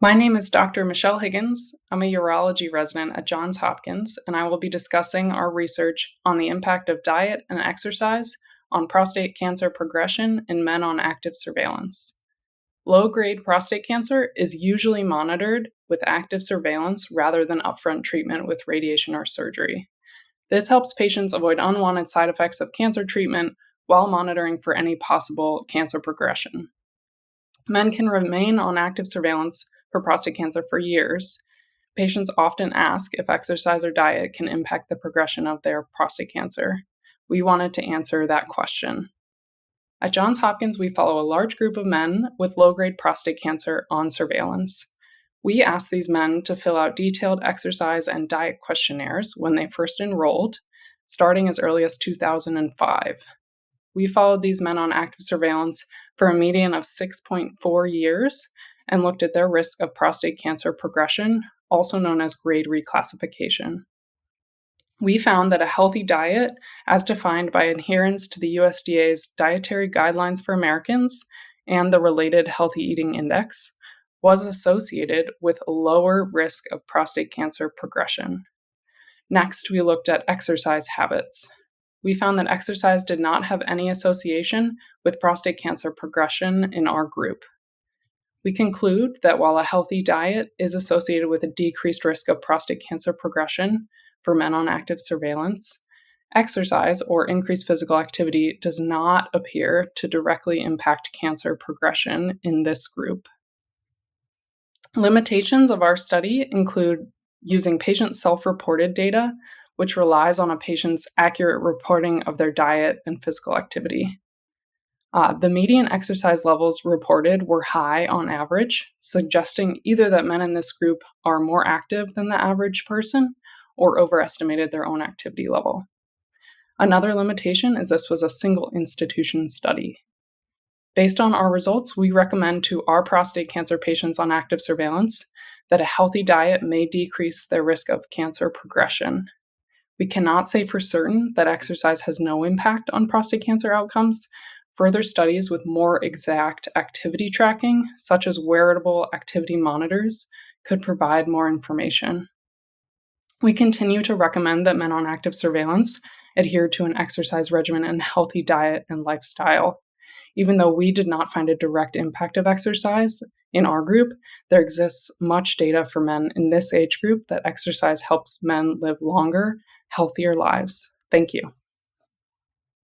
My name is Dr. Michelle Higgins. I'm a urology resident at Johns Hopkins, and I will be discussing our research on the impact of diet and exercise on prostate cancer progression in men on active surveillance. Low-grade prostate cancer is usually monitored with active surveillance rather than upfront treatment with radiation or surgery. This helps patients avoid unwanted side effects of cancer treatment while monitoring for any possible cancer progression. Men can remain on active surveillance for prostate cancer for years. Patients often ask if exercise or diet can impact the progression of their prostate cancer. We wanted to answer that question. At Johns Hopkins, we follow a large group of men with low-grade prostate cancer on surveillance. We asked these men to fill out detailed exercise and diet questionnaires when they first enrolled, starting as early as 2005. We followed these men on active surveillance for a median of 6.4 years and looked at their risk of prostate cancer progression, also known as grade reclassification. We found that a healthy diet, as defined by adherence to the USDA's Dietary Guidelines for Americans and the related Healthy Eating Index, was associated with a lower risk of prostate cancer progression. Next, we looked at exercise habits. We found that exercise did not have any association with prostate cancer progression in our group. We conclude that while a healthy diet is associated with a decreased risk of prostate cancer progression for men on active surveillance, exercise or increased physical activity does not appear to directly impact cancer progression in this group. Limitations of our study include using patient self-reported data, which relies on a patient's accurate reporting of their diet and physical activity. The median exercise levels reported were high on average, suggesting either that men in this group are more active than the average person or overestimated their own activity level. Another limitation is this was a single institution study. Based on our results, we recommend to our prostate cancer patients on active surveillance that a healthy diet may decrease their risk of cancer progression. We cannot say for certain that exercise has no impact on prostate cancer outcomes. Further studies with more exact activity tracking, such as wearable activity monitors, could provide more information. We continue to recommend that men on active surveillance adhere to an exercise regimen and healthy diet and lifestyle. Even though we did not find a direct impact of exercise in our group, there exists much data for men in this age group that exercise helps men live longer, healthier lives. Thank you.